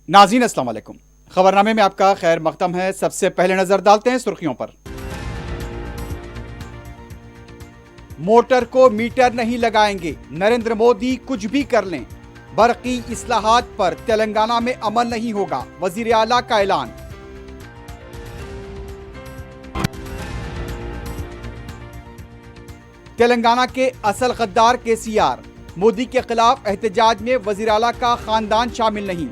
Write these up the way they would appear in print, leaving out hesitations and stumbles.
नाज़रीन अस्सलाम वालेकुम। खबरनामे में आपका खैर मक़दम है। सबसे पहले नजर डालते हैं सुर्खियों पर। मोटर को मीटर नहीं लगाएंगे, नरेंद्र मोदी कुछ भी कर लें। बरकी इस्लाहात पर तेलंगाना में अमल नहीं होगा, वजीर आला का ऐलान। तेलंगाना के असल गद्दार केसीआर, मोदी के खिलाफ एहतजाज में वजीर आला का खानदान शामिल नहीं।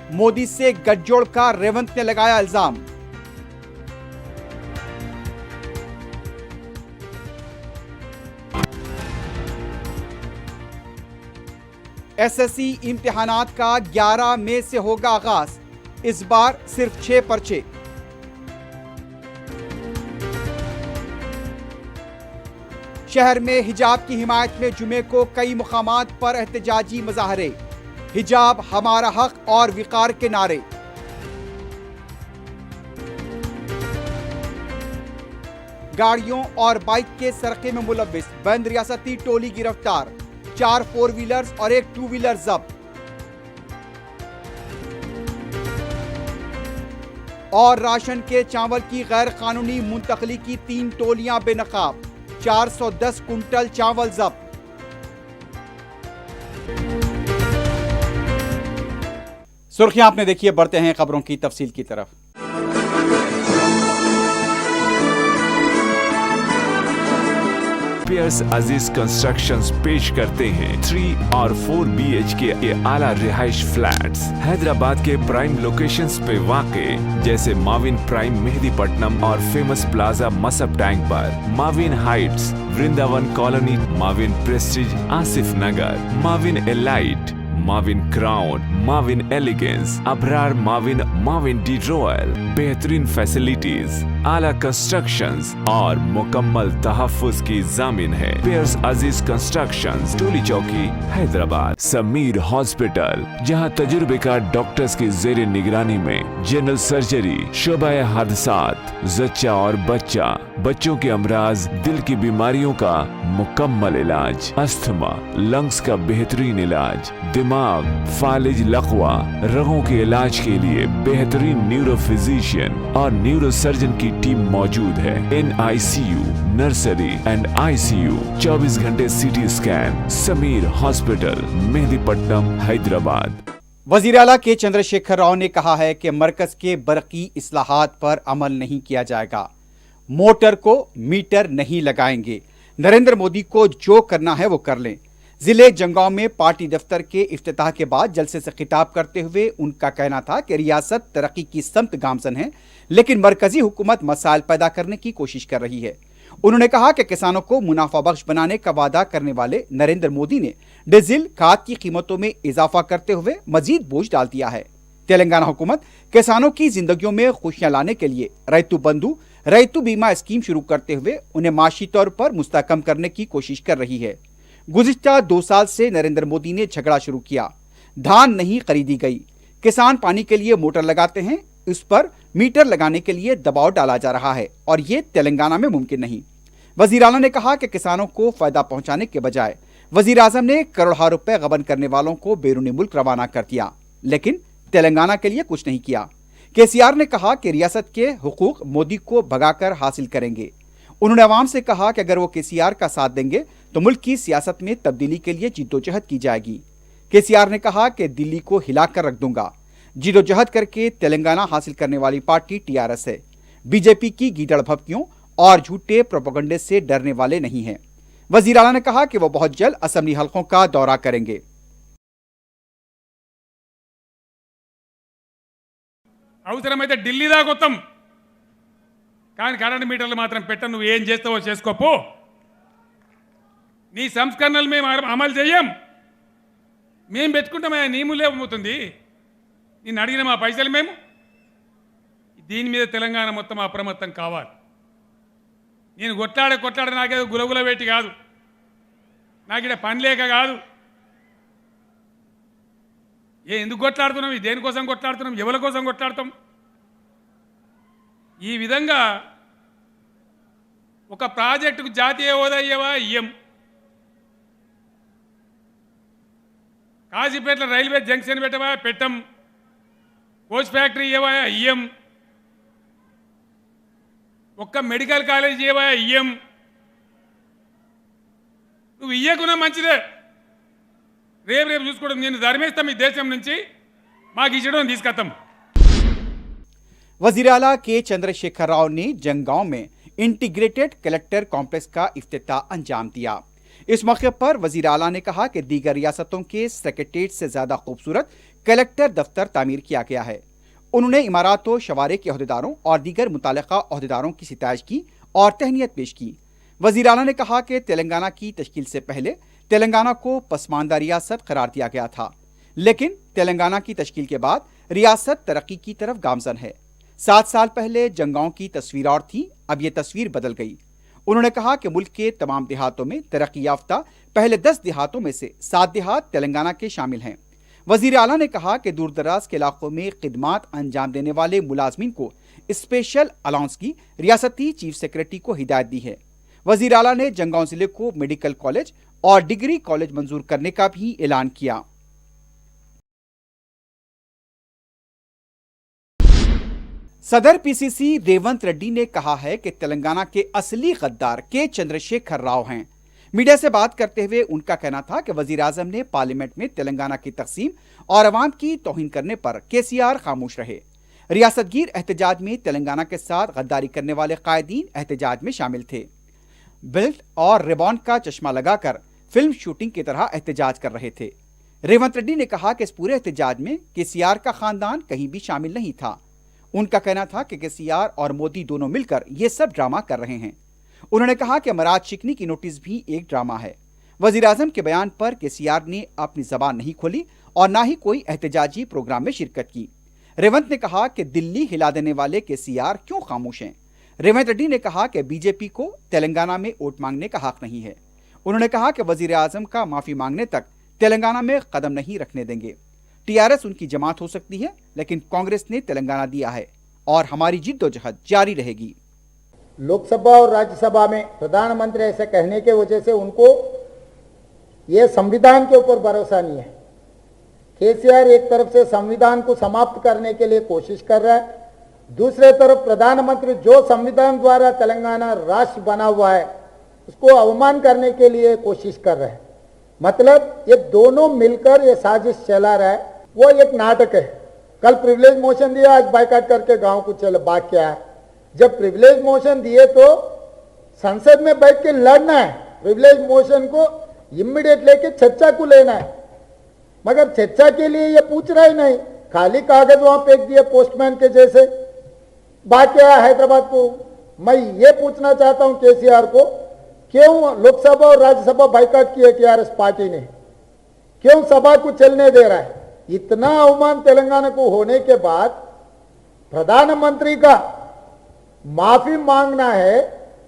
मोदी से गठजोड़ का रेवंत ने लगाया इल्जाम। एसएससी इम्तिहानात का 11 मई से होगा आगाज, इस बार सिर्फ 6 पर्चे। शहर में हिजाब की हिमायत में जुमे को कई मुकामात पर एहतजाजी मुजाहरे, हिजाब हमारा हक और विकार के नारे। गाड़ियों और बाइक के सरके में मुलव्विस बंद रियासती टोली गिरफ्तार, 4 4 व्हीलर्स और 1 2 व्हीलर जब्त। और राशन के चावल की गैर कानूनी मुंतकली की 3 टोलियां बेनकाब, 410 कुंटल चावल जब्त। सुर्खियां आपने देखी है, बढ़ते हैं खबरों की तफसील की तरफ। पियर्स अजीज कंस्ट्रक्शंस पेश करते हैं 3 और 4 BHK के आला रिहाइश फ्लैट्स हैदराबाद के प्राइम लोकेशंस पे वाक़े, जैसे माविन प्राइम मेहदीपट्टनम और फेमस प्लाजा मसब टैंक पर, Mavin heights Vrindavan colony, Mavin prestige Asif Nagar, Mavin elite, Mavin crown, Mavin elegance, Abrar Mavin, Mavin de royal. बेहतरीन फैसिलिटीज, आला कंस्ट्रक्शंस और मुकम्मल तहफ्फुज की जामिन है। पियर्स अजीज कंस्ट्रक्शंस, टोली चौकी, हैदराबाद। समीर हॉस्पिटल, जहां तजुर्बेकार डॉक्टर्स की जेर निगरानी में जनरल सर्जरी, शोबा हादसात, जच्चा और बच्चा, बच्चों के अमराज, दिल की बीमारियों का मुकम्मल इलाज, अस्थमा, लंग्स का बेहतरीन इलाज, दिमाग, फालिज, लकवा, रगों के इलाज के लिए बेहतरीन न्यूरो फिजिशियन और न्यूरो सर्जन की टीम मौजूद है। NICU, नर्सरी एंड ICU, 24 घंटे CT scan. Sameer hospital, Mehdipatnam, Hyderabad. वजीर आला के चंद्रशेखर राव ने कहा है कि मरकज के बरकी इस्लाहात पर अमल नहीं किया जाएगा, मोटर को मीटर नहीं लगाएंगे, नरेंद्र मोदी को जो करना है वो कर लें। जिले जंगांव में पार्टी दफ्तर के इफ्तिताह के बाद जलसे से खिताब करते हुए उनका कहना था कि रियासत तरक्की की समत गामजन है, लेकिन मरकजी हुकूमत मसाइल पैदा करने की कोशिश कर रही है। उन्होंने कहा कि किसानों को मुनाफा बख्श बनाने का वादा करने वाले नरेंद्र मोदी ने डीजल खाद की कीमतों में इजाफा करते हुए मजीद बोझ डाल दिया है। तेलंगाना हुकूमत किसानों की जिंदगियों में खुशियां लाने के लिए रैतु बंधु, रैतु बीमा स्कीम शुरू करते हुए उन्हें माशी तौर पर मुस्तहकम करने की कोशिश कर रही है। गुज़िश्ता 2 साल से नरेंद्र मोदी ने झगड़ा शुरू किया, धान नहीं खरीदी गई, किसान पानी के लिए मोटर लगाते हैं, इस पर मीटर लगाने के लिए दबाव डाला जा रहा है और ये तेलंगाना में मुमकिन नहीं। वजीर आला ने कहा कि किसानों को फायदा पहुंचाने के बजाय वजीर आजम ने करोड़ों रुपए गबन करने वालों को बैरूनी मुल्क रवाना कर दिया, लेकिन तेलंगाना के लिए कुछ नहीं किया। केसीआर ने कहा कि रियासत के हुकूक मोदी को भगाकर हासिल करेंगे। उन्होंने अवाम से कहा कि अगर वो केसीआर का साथ देंगे तो मुल्क की सियासत में तब्दीली के लिए जिद्दोजहद की जाएगी। केसीआर ने कहा कि दिल्ली को हिलाकर रख दूंगा। जिद्दोजहद करके तेलंगाना हासिल करने वाली पार्टी TRS है। बीजेपी की गीदड़ भभकियों और झूठे प्रोपेगेंडे से डरने वाले नहीं हैं। वजीर आला ने कहा कि वो बहुत जल्द असेंबली हलकों का दौरा करेंगे। అవసరమైతే ఢిల్లీ దాకా వస్తాం, కానీ కరెంట్ మీటర్లు మాత్రం పెట్ట, నువ్వు ఏం చేస్తావో చేసుకోపో, నీ సంస్కరణలు మేము అమలు చేయం, మేము పెట్టుకుంటామే, నీ మూలే పోతుంది, నిన్ను అడిగిన మా పైసలు మేము. దీని మీద తెలంగాణ మొత్తం అప్రమత్తం కావాలి. నేను కొట్లాడే నాకేదో గులగుల పెట్టి కాదు, నాకు ఇక్కడ పని లేక కాదు. ఎందుకు కొట్లాడుతున్నాం, దేనికోసం కొట్లాడుతున్నాం, ఎవరి కోసం కొట్లాడతాం? ఈ విధంగా ఒక ప్రాజెక్టుకు జాతీయ హోదా ఇయ్యవా, ఇయ్యం. కాజీపేటలో రైల్వే జంక్షన్ పెట్టవా, పెట్టం. కోచ్ ఫ్యాక్టరీ ఏవా ఇయ్యం, ఒక్క మెడికల్ కాలేజ్ ఏవా ఇయ్యం. నువ్వు ఇయ్యకున్నా మంచిదే, రేపు చూసుకోవడం. నేను ధర్మేస్తాం ఈ దేశం నుంచి, మాకు ఇచ్చడం తీసుకొస్తాం. वजीर आला के चंद्रशेखर राव ने जंगांव में इंटीग्रेटेड कलेक्टर कॉम्प्लेक्स का इफ्तिताह अंजाम दिया। इस मौके पर वजीर आला ने कहा कि दीगर रियासतों के सेक्रेटेरिएट से ज्यादा खूबसूरत कलेक्टर दफ्तर तामीर किया गया है। उन्होंने इमारात व शवारे के अहदेदारों और दीगर मुतालिका अहदेदारों की सिताइश की और तहनीत पेश की। वजीर आला ने कहा कि तेलंगाना की तश्कील से पहले तेलंगाना को पसमानदा रियासत करार दिया गया था, लेकिन तेलंगाना की तश्कील के बाद रियासत तरक्की की तरफ गामजन है। 7 साल पहले जंगांव की तस्वीर और थी, अब ये तस्वीर बदल गई। उन्होंने कहा कि मुल्क के तमाम देहातों में तरक्की याफ्ता पहले 10 देहातों में से 7 देहात तेलंगाना के शामिल हैं। वजीर आला ने कहा कि दूर दराज के इलाकों में खिदमात अंजाम देने वाले मुलाजमीन को स्पेशल अलाउंस की रियासती चीफ सेक्रेटरी को हिदायत दी है। वजीर आला ने जंगांव जिले को मेडिकल कॉलेज और डिग्री कॉलेज मंजूर करने का भी ऐलान किया। सदर पीसीसी रेवंत रेड्डी ने कहा है कि तेलंगाना के असली गद्दार के चंद्रशेखर राव हैं। मीडिया से बात करते हुए उनका कहना था कि वजीर आजम ने पार्लियामेंट में तेलंगाना की तकसीम और अवाम की तौहीन करने पर केसीआर खामोश रहे। रियासतगीर एहतजाज में तेलंगाना के साथ गद्दारी करने वाले कायदीन एहतजाज में शामिल थे। बेल्ट और रिबॉन का चश्मा लगाकर फिल्म शूटिंग की तरह एहतजाज कर रहे थे। रेवंत रेड्डी ने कहा कि इस पूरे एहतजाज में केसीआर का खानदान कहीं भी शामिल नहीं था। उनका कहना था कि केसीआर और मोदी दोनों मिलकर ये सब ड्रामा कर रहे हैं। उन्होंने कहा कि मराज शिकनी की नोटिस भी एक ड्रामा है। वजीर आजम के बयान पर केसीआर ने अपनी जबान नहीं खोली और ना ही कोई एहतजाजी प्रोग्राम में शिरकत की। रेवंत ने कहा कि दिल्ली हिला देने वाले केसीआर क्यों खामोश हैं। रेवंत रेड्डी ने कहा कि बीजेपी को तेलंगाना में वोट मांगने का हक नहीं है। उन्होंने कहा कि वजीर आजम का माफी मांगने तक तेलंगाना में कदम नहीं रखने देंगे। टीआरएस उनकी जमात हो सकती है, लेकिन कांग्रेस ने तेलंगाना दिया है और हमारी जिद्दोजहद जारी रहेगी। लोकसभा और राज्यसभा में प्रधानमंत्री ऐसे कहने के वजह से उनको ये संविधान के ऊपर भरोसा नहीं है। केसीआर एक तरफ से संविधान को समाप्त करने के लिए कोशिश कर रहा है, दूसरे तरफ प्रधानमंत्री जो संविधान द्वारा तेलंगाना राष्ट्र बना हुआ है उसको अवमान करने के लिए कोशिश कर रहे हैं। मतलब ये दोनों मिलकर ये साजिश चला रहा है। वो एक नाटक है। कल प्रिविलेज मोशन दिया, आज बाइकाट करके गांव को चल भाग के आया। जब प्रिविलेज मोशन दिए तो संसद में बैठ के लड़ना है, प्रिविलेज मोशन को इमीडिएट लेके चर्चा को लेना है, मगर चर्चा के लिए ये पूछ रहा ही नहीं, खाली कागज वहां फेंक दिए पोस्टमैन के जैसे, भाग के आया हैदराबाद को। मैं ये पूछना चाहता हूं केसीआर को, क्यों लोकसभा और राज्यसभा बाइकाट की है टीआरएस पार्टी ने, क्यों सभा को चलने दे रहा है? इतना अवमान तेलंगाना को होने के बाद प्रधानमंत्री का माफी मांगना है,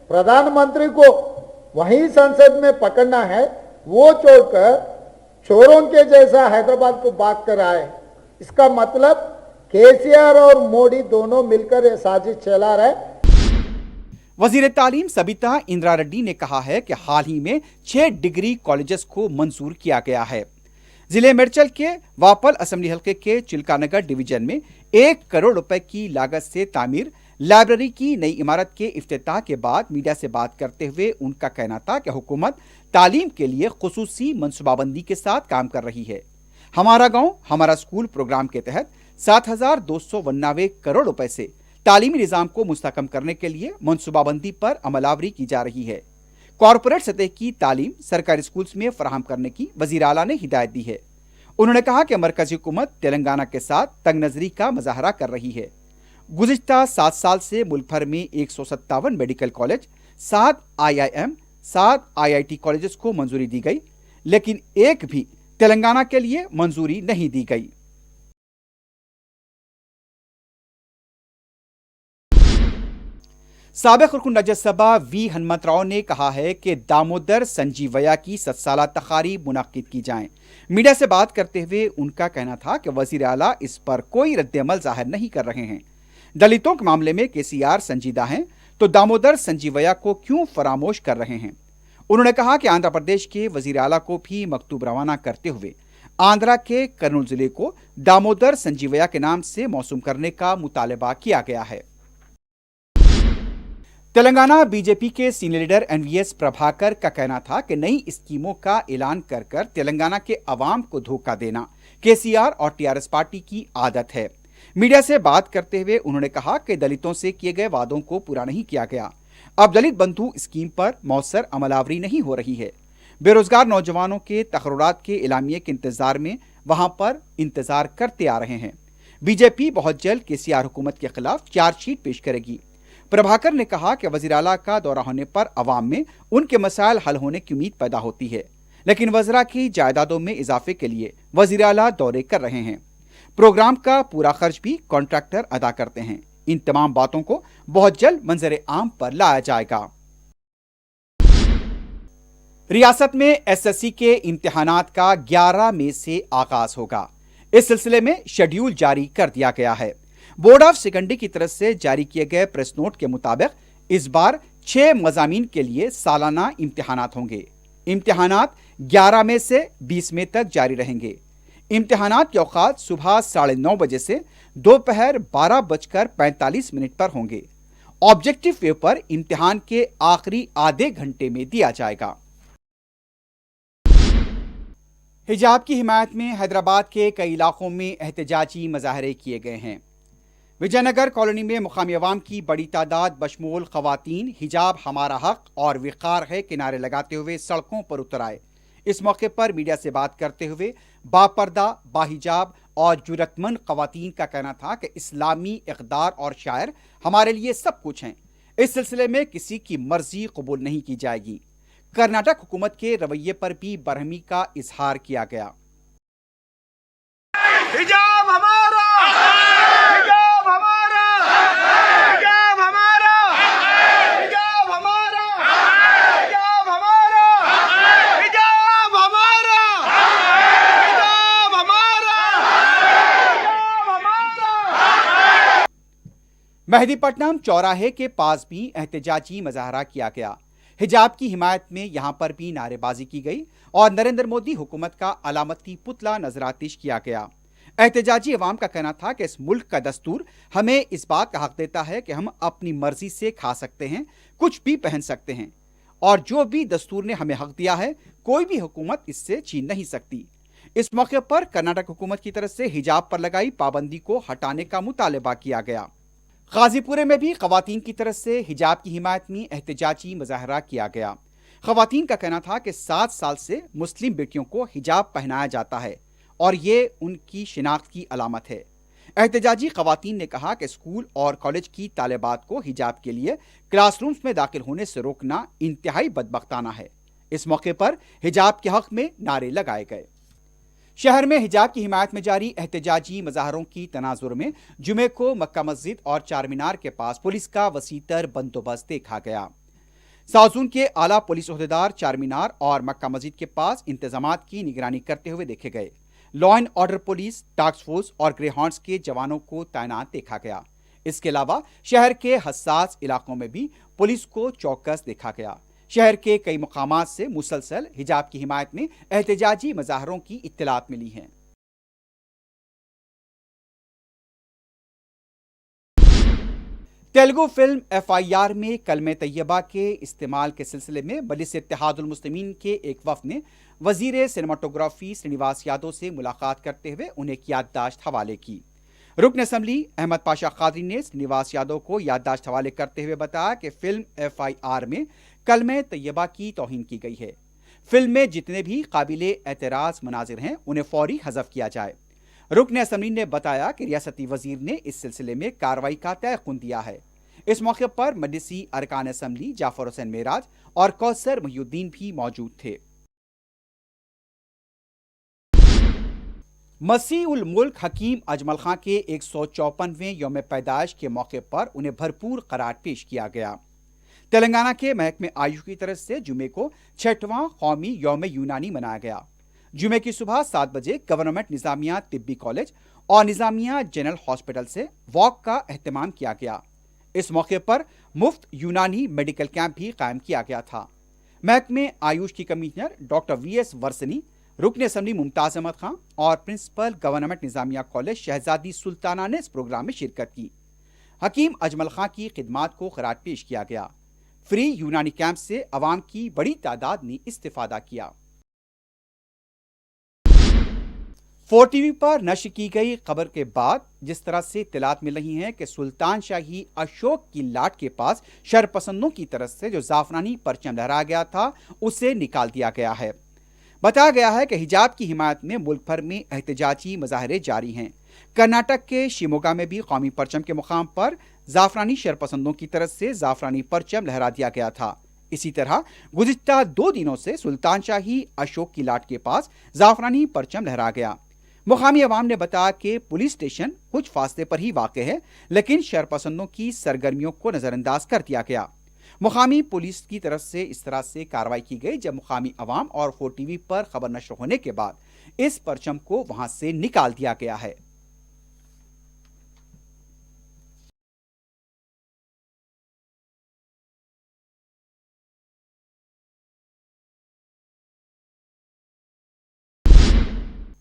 प्रधानमंत्री को वहीं संसद में पकड़ना है, वो छोड़कर चोरों के जैसा हैदराबाद को भाग कर आए। इसका मतलब केसीआर और मोदी दोनों मिलकर ये साजिश चला रहे। वजीर तालीम सबिता इंदिरा रेड्डी ने कहा है कि हाल ही में 6 डिग्री कॉलेजेस को मंजूर किया गया है। जिले मेरचल के वापल असेंबली हलके के चिल्कानगर डिवीजन में 1 करोड़ रुपए की लागत से तामीर लाइब्रेरी की नई इमारत के इफ्तिताह के बाद मीडिया से बात करते हुए उनका कहना था कि हुकूमत तालीम के लिए खुसूसी मनसूबाबंदी के साथ काम कर रही है। हमारा गांव हमारा स्कूल प्रोग्राम के तहत 7,299 करोड़ रुपए से तालीमी निज़ाम को मुस्तहकम करने के लिए मनसूबाबंदी पर अमलावरी की जा रही है। कॉरपोरेट सतह की तालीम सरकारी स्कूल्स में फराहम करने की वजीर आला ने हिदायत दी है। उन्होंने कहा कि मरकजी हुकूमत तेलंगाना के साथ तंगनजरी का मुजाहरा कर रही है। गुज़िश्ता 7 साल से मुल्क भर में 157 medical college, 7 IIM, 7 IIT colleges को मंजूरी दी गई, लेकिन एक भी तेलंगाना के लिए मंजूरी नहीं दी गई। साबिक रुकन राज्यसभा वी हनुमंतराव ने कहा है कि दामोदर संजीवया की 7 साला तकारीब मुनाकिद की जाएं। मीडिया से बात करते हुए उनका कहना था कि वजीर आला इस पर कोई रद्द-ए-अमल जाहिर नहीं कर रहे हैं। दलितों के मामले में केसीआर संजीदा हैं तो दामोदर संजीवया को क्यों फरामोश कर रहे हैं। उन्होंने कहा कि आंध्र प्रदेश के वजीर आला को भी मकतूब रवाना करते हुए आंध्रा के कर्नूल जिले को दामोदर संजीवया के नाम से मौसूम करने का मुतालबा किया गया है। तेलंगाना बीजेपी के सीनियर लीडर एनवीएस प्रभाकर का कहना था कि नई स्कीमों का ऐलान कर कर तेलंगाना के अवाम को धोखा देना केसीआर और टीआरएस पार्टी की आदत है। मीडिया से बात करते हुए उन्होंने कहा कि दलितों से किए गए वादों को पूरा नहीं किया गया। अब दलित बंधु स्कीम पर मौसर अमलावरी नहीं हो रही है। बेरोजगार नौजवानों के तकर्रुरात के एलामिये के इंतजार में वहां पर इंतजार करते आ रहे हैं। बीजेपी बहुत जल्द केसीआर हुकूमत के खिलाफ चार्जशीट पेश करेगी। प्रभाकर ने कहा कि वजीर आला का दौरा होने पर अवाम में उनके मसाइल हल होने की उम्मीद पैदा होती है, लेकिन वज़रा की जायदादों में इजाफे के लिए वजीर आला दौरे कर रहे हैं। प्रोग्राम का पूरा खर्च भी कॉन्ट्रैक्टर अदा करते हैं। इन तमाम बातों को बहुत जल्द मंजर आम पर लाया जाएगा। रियासत में एसएससी के इम्तिहानात का 11 मई से आगाज होगा। इस सिलसिले में शेड्यूल जारी कर दिया गया है। बोर्ड ऑफ सेकेंडरी की तरफ से जारी किए गए प्रेस नोट के मुताबिक इस बार 6 मज़ामीन के लिए सालाना इम्तिहानात होंगे। इम्तिहानात 11 मई से 20 मई तक जारी रहेंगे। इम्तिहानात के औकात सुबह 9:30 बजे से दोपहर 12:45 पर होंगे। ऑब्जेक्टिव पेपर इम्तिहान के आखिरी आधे घंटे में दिया जाएगा। हिजाब की हिमायत में हैदराबाद के कई इलाकों में एहतजाजी मुजाहरे किए गए हैं। विजयनगर कॉलोनी में मुकामी अवाम की बड़ी तादाद बशमूल खवातीन हिजाब हमारा हक और विकार है के नारे लगाते हुए सड़कों पर उतर आए। इस मौके पर मीडिया से बात करते हुए बापर्दा, बाहिजाब और जुरतमंद खवातीन का कहना था कि इस्लामी इक़दार और शायर हमारे लिए सब कुछ हैं। इस सिलसिले में किसी की मर्जी कबूल नहीं की जाएगी। कर्नाटक हुकूमत के रवैये पर भी बरहमी का इजहार किया गया। हिजाब हमारा, हिजाब हमारा, हिजाब हमारा, हिजाब हमारा, हिजाब हमारा, हिजाब हमारा, हिजाब हमारा, हिजाब हमारा। मेहदीपट्टनम चौराहे के पास भी एहतजाजी मुजाहरा किया गया। हिजाब की हिमायत में यहां पर भी नारेबाजी की गई और नरेंद्र मोदी हुकूमत का अलामती पुतला नजरातिश किया गया। एहतजाजी अवाम का कहना था कि इस मुल्क का दस्तूर हमें इस बात का हक देता है कि हम अपनी मर्जी से खा सकते हैं, कुछ भी पहन सकते हैं, और जो भी दस्तूर ने हमें हक दिया है कोई भी हुकूमत इससे छीन नहीं सकती। इस मौके पर कर्नाटक हुकूमत की तरफ से हिजाब पर लगाई पाबंदी को हटाने का मुतालबा किया गया। गाजीपुरे में भी खवातीन की तरफ से हिजाब की हिमायत में एहतजाजी मुजाहरा किया गया। खवातीन का कहना था कि 7 साल से मुस्लिम बेटियों को हिजाब पहनाया जाता है और ये उनकी शिनाख्त की अलामत है। एहतजाजी खवातीन ने कहा कि स्कूल और कॉलेज की तालिबात को हिजाब के लिए क्लासरूम्स में दाखिल होने से रोकना इंतहाई बदबख्ताना है। इस मौके पर हिजाब के हक में नारे लगाए गए। शहर में हिजाब की हिमायत में जारी एहतजाजी मुजाहरों की तनाजुर में जुमे को मक्का मस्जिद और चार मीनार के पास पुलिस का वसीतर बंदोबस्त देखा गया। साउथ के आला पुलिस ओहदेदार चार मीनार और मक्का मस्जिद के पास इंतजामात की निगरानी करते हुए देखे गए। Law and order police, task force और ग्रेहाउंड्स के जवानों को तैनात देखा गया। इसके अलावा शहर के हसास इलाकों में भी पुलिस को चौकस देखा गया। शहर के कई मुकामात से मुसलसल हिजाब की हिमायत में एहतजाजी मुजाहरों की इत्तलात मिली हैं। तेलुगु फिल्म FIR में कलमे तैयबा के इस्तेमाल के सिलसिले में मजलिस इत्तेहादुल मुस्लिमीन के एक वफ़द ने वजीर सिनेमाटोग्राफी श्रीनिवास यादव से मुलाकात करते हुए उन्हें एक याददाश्त हवाले की। रुकन असम्बली अहमद पाशा कादरी ने श्रीनिवास यादव को याददाश्त हवाले करते हुए बताया कि फिल्म FIR में कलमे तैयबा की तौहीन की गई है। फिल्म में जितने भी काबिले एतराज़ मनाजिर हैं उन्हें फौरी हज़फ किया जाए। रुकन असम्बली ने बताया कि रियासती वजीर ने इस सिलसिले में कार्रवाई का तयक़ुन दिया है। इस मौके पर मजलिसी अरकान असम्बली जाफर हुसैन मेराज और कौसर मुहिउद्दीन भी मौजूद थे। मसीह उल मुल्क हकीम अजमल खां के 154वें यौम पैदाइश के मौके पर उन्हें भरपूर करार पेश किया गया। तेलंगाना के महकमे आयुष की तरफ से जुमे को 6वां कौमी यौम यूनानी मनाया गया। जुमे की सुबह 7 बजे गवर्नमेंट निजामिया तिब्बी कॉलेज और निजामिया जनरल हॉस्पिटल से वॉक का एहतमाम किया गया। इस मौके पर मुफ्त यूनानी मेडिकल कैंप भी कायम किया गया था। महकमे आयुष की कमिश्नर डॉक्टर VS वर्सनी, रुकन असम्बली मुमताज अहमद खान और प्रिंसिपल गवर्नमेंट निजामिया कॉलेज शहजादी सुल्ताना ने इस प्रोग्राम में शिरकत की। हकीम अजमल खां की खिदमात को खराज पेश किया गया। फ्री यूनानी कैंप से अवाम की बड़ी तादाद ने इस्तिफादा किया। 4TV पर नश्र की गई खबर के बाद जिस तरह से इत्तलात मिल रही हैं कि सुल्तान शाही अशोक की लाट के पास शरपसंदों की तरफ से जो जाफरानी परचम लहराया गया था उसे निकाल दिया गया है। बताया गया है कि हिजाब की हिमायत में मुल्क भर में एहतजाजी मुजाहरे जारी हैं। कर्नाटक के शिमोगा में भी कौमी परचम के मुकाम पर जाफरानी शरपसंदों की तरफ से जाफरानी परचम लहरा दिया गया था। इसी तरह गुज़िश्ता 2 दिनों से सुल्तान शाही अशोक की लाट के पास जाफरानी परचम लहरा गया। मुकामी अवाम ने बताया कि पुलिस स्टेशन कुछ फासले पर ही वाक़ है, लेकिन शरपसंदों की सरगर्मियों को नज़रअंदाज कर दिया गया। मुकामी पुलिस की तरफ से इस तरह से कार्रवाई की गई जब मुकामी अवाम और 4TV पर खबर नश्र होने के बाद इस परचम को वहां से निकाल दिया गया है।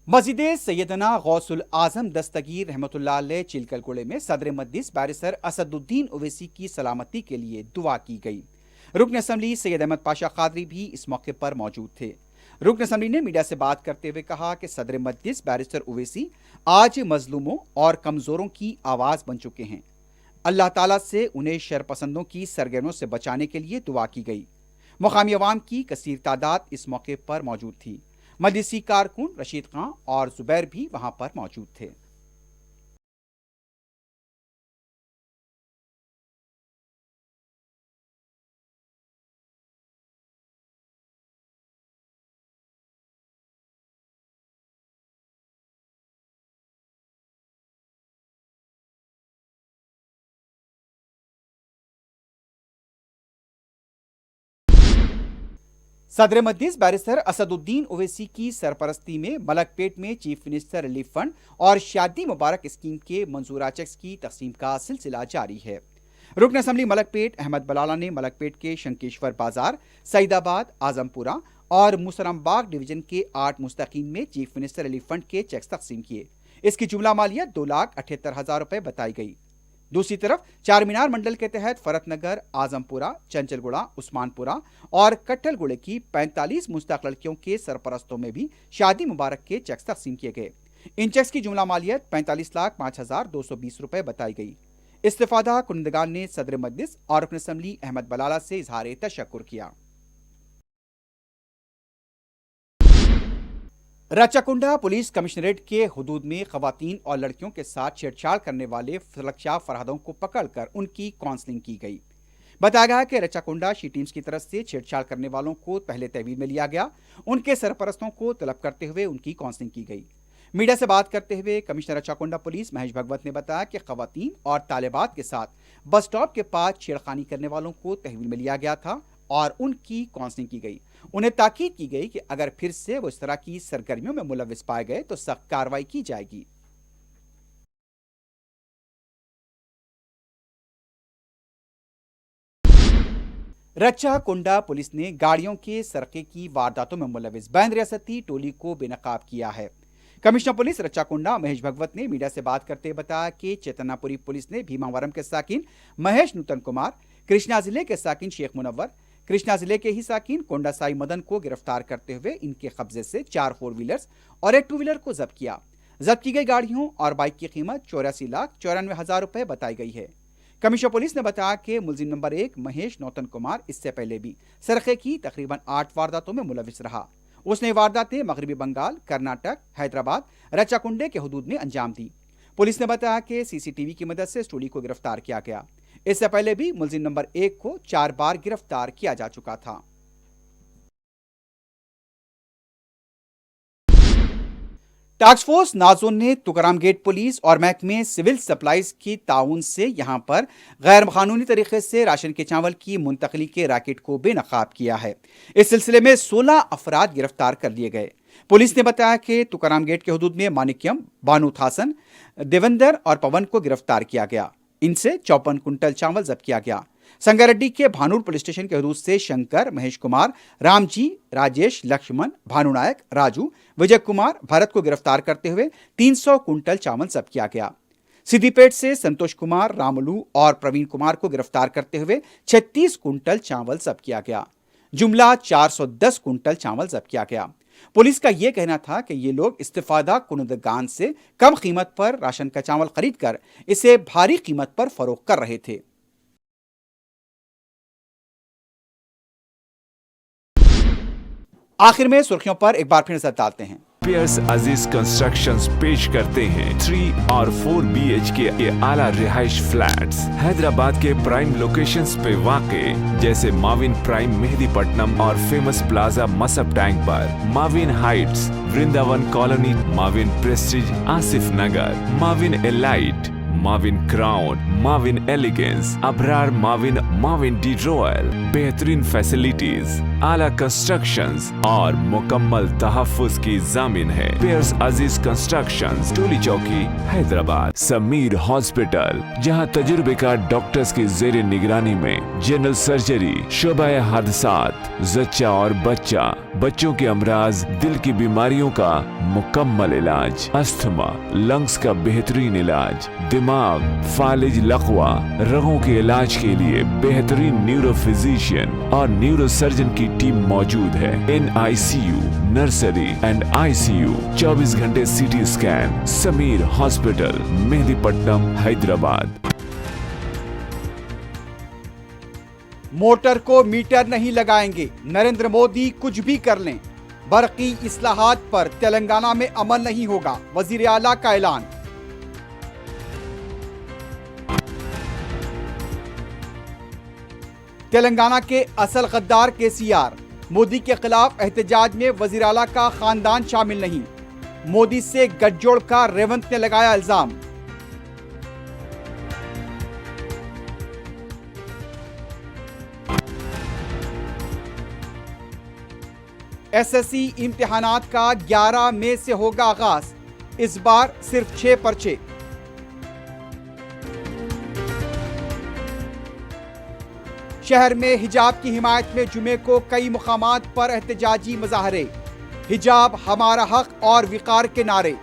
मस्जिद सैयदना गौसुल आजम दस्तगीर रहमतुल्लाह अलैह चिलकलगुड़े में सदर मजलिस बैरिस्टर असदुद्दीन ओवैसी की सलामती के लिए दुआ की गई। रुकन असम्बली सैयद अहमद पाशा कादरी भी इस मौके पर मौजूद थे। रुकन असम्बली ने मीडिया से बात करते हुए कहा कि सदर मजलिस बैरिस्टर ओवैसी आज मजलूमों और कमजोरों की आवाज बन चुके हैं। अल्लाह ताला से उन्हें शरपसंदों की सरगर्मियों से बचाने के लिए दुआ की गई। मुकामी अवाम की कसीर तादाद इस मौके पर मौजूद थी। मजलिसी कारकुन रशीद खान और जुबैर भी वहां पर मौजूद थे। सदर मजलिस बैरिस्टर असदुद्दीन ओवैसी की सरपरस्ती में मलकपेट में चीफ मिनिस्टर रिलीफ फंड और शादी मुबारक स्कीम के मंजूरा चेक्स की तकसीम का सिलसिला जारी है। रुकन असम्बली मलकपेट अहमद बलाला ने मलकपेट के शंकेश्वर बाजार, सईदाबाद, आजमपुरा और मुसरमबाग डिवीजन के 8 मुस्तकीन में चीफ मिनिस्टर रिलीफ फंड के चेक्स तकसीम किए। इसकी जुमला मालियत 2,78,000 रुपए बताई गई। दूसरी तरफ चार मीनार मंडल के तहत फरतनगर, आजमपुरा, चंचलगुड़ा, उस्मानपुरा और कट्टलगुड़े की 45 मुस्तक लड़कियों के सरपरस्तों में भी शादी मुबारक के चेक्स तकसीम किए गए। इन चेक्स की जुमला मालियत 45,05,220 रुपए बताई गई। इस्तिफादा कुनंदगान ने सदर मजलिस और रुकन असम्बली अहमद बलाला से इजहार तशक्कुर किया। रचाकुंडा पुलिस कमिश्नरेट के हुदूद में खवातीन और लड़कियों के साथ छेड़छाड़ करने वाले सुरक्षा फरहदों को पकड़कर उनकी काउंसलिंग की गई। बताया गया कि रचाकुंडा शी टीम्स की तरफ से छेड़छाड़ करने वालों को पहले तहवील में लिया गया। उनके सरपरस्तों को तलब करते हुए उनकी काउंसलिंग की गई। मीडिया से बात करते हुए कमिश्नर रचाकुंडा पुलिस महेश भगवत ने बताया कि खवातीन और तालिबात के साथ बस स्टॉप के पास छेड़खानी करने वालों को तहवील में लिया गया था और उनकी काउंसलिंग की गई। उन्हें ताकीद की गई कि अगर फिर से वो इस तरह की सरगर्मियों में मुलव्विस पाए गए तो सख्त कार्रवाई की जाएगी। रचाकुंडा पुलिस ने गाड़ियों के सरके की वारदातों में मुलव्विस बैन रियासती टोली को बेनकाब किया है। कमिश्नर पुलिस रचाकुंडा महेश भगवत ने मीडिया से बात करते बताया कि चेतनापुरी पुलिस ने भीमावरम के साकिन महेश नूतन कुमार, कृष्णा जिले के साकिन शेख मुनव्वर, कृष्णा जिले के ही साकिन कोंडासाई मदन को गिरफ्तार करते हुए इनके कब्जे से 4 4 व्हीलर्स और एक 2 व्हीलर को जब्त किया। जब्त की गई गाड़ियों और बाइक की कीमत 84,94,000 रुपए बताई गई है। कमिश्नर पुलिस ने बताया कि मुलजिम नंबर 1 महेश नौतन कुमार इससे पहले भी सरखे की तकरीबन 8 वारदातों में मुलविस रहा। उसने वारदातें मगरबी बंगाल, कर्नाटक, हैदराबाद, रचाकुंडे के हुदूद में अंजाम दी। पुलिस ने बताया कि सीसीटीवी की मदद से इस टोली को गिरफ्तार किया गया। इससे पहले भी मुलजिम नंबर 1 को 4 बार गिरफ्तार किया जा चुका था। टास्क फोर्स नाज़ोन ने तुकाराम गेट पुलिस और महकमे सिविल सप्लाईज की ताउन से यहां पर गैर कानूनी तरीके से राशन के चावल की मुंतकली के रैकेट को बेनकाब किया है। इस सिलसिले में 16 अफराद गिरफ्तार कर लिए गए। पुलिस ने बताया कि तुकाराम गेट के हुदूद में मानिक्यम, बानू थासन, देवेंदर और पवन को गिरफ्तार किया गया। इनसे 54 कुंटल चावल जब्त किया गया। संगारेड्डी के भानूर पुलिस स्टेशन के हदूद से शंकर, महेश कुमार, रामजी, राजेश, लक्ष्मण, भानु नायक, राजू, विजय कुमार, भरत को गिरफ्तार करते हुए 300 कुंटल चावल जब्त किया गया। सिद्दीपेट से संतोष कुमार, रामुलू और प्रवीण कुमार को गिरफ्तार करते हुए 36 कुंटल चावल जब्त किया गया। जुमला 410 कुंटल चावल जब्त किया गया। पुलिस का यह कहना था कि ये लोग इस्तिफादा कुनदगान से कम कीमत पर राशन का चावल खरीद कर इसे भारी कीमत पर फरोख्त कर रहे थे। आखिर में सुर्खियों पर एक बार फिर नजर डालते हैं। पियर्स अजीज कंस्ट्रक्शंस पेश करते हैं 3 और 4 BHK के आला रिहाइश फ्लैट्स हैदराबाद के प्राइम लोकेशंस पे वाक़े, जैसे माविन प्राइम मेहदीपट्टनम और फेमस प्लाजा मसब टैंक पर, Mavin heights, Vrindavan colony, Mavin prestige Asif Nagar, Mavin elite, Mavin crown, Mavin elegance, Abrar Mavin, Mavin de royal, बेहतरीन फैसिलिटीज, आला कंस्ट्रक्शंस और मुकम्मल तहफ्फुज की जामिन है। पियर्स अजीज कंस्ट्रक्शंस, टोली चौकी, हैदराबाद। समीर हॉस्पिटल, जहां तजुर्बेकार डॉक्टर्स की जेर निगरानी में जनरल सर्जरी, शोबा हादसात, जच्चा और बच्चा, बच्चों के अमराज, दिल की बीमारियों का मुकम्मल इलाज, अस्थमा, लंग्स का बेहतरीन इलाज, दिमाग, फालिज, लकवा, रगों के इलाज के लिए बेहतरीन न्यूरो फिजिशियन और न्यूरो सर्जन की टीम मौजूद है। NICU, नर्सरी एंड ICU, 24 घंटे CT scan. Sameer hospital, Mehdipatnam, Hyderabad. Motor को मीटर नहीं लगाएंगे, नरेंद्र मोदी कुछ भी कर लें, बरकी इस्लाहात पर तेलंगाना में अमल नहीं होगा, वजीर आला का ऐलान। तेलंगाना के असल गद्दार KCR, मोदी के खिलाफ एहतजाज में वजीर आला का खानदान शामिल नहीं, मोदी से गठजोड़ का रेवंत ने लगाया इल्जाम। SSC इम्तिहानात का 11 मई से होगा आगाज, इस बार सिर्फ 6 पर्चे। शहर में हिजाब की हिमायत में जुमे को कई मुकामात पर एहतजाजी मुजाहरे, हिजाब हमारा हक और विकार के नारे।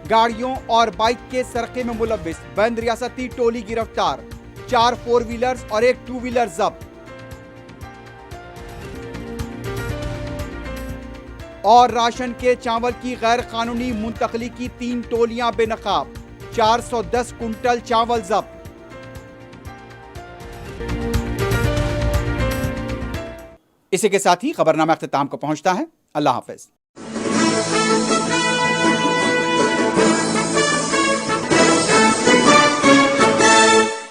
गाड़ियों और बाइक के सरके में मुलव्विस बंद रियासती टोली गिरफ्तार, 4 4 व्हीलर्स और 1 2 व्हीलर जब्त। और राशन के चावल की गैर कानूनी मुंतकली की 3 टोलियां बेनकाब, 410 कुंटल चावल जब्त। इसी के साथ ही खबरनामा अख्तिताम को पहुंचता है। अल्लाह हाफिज।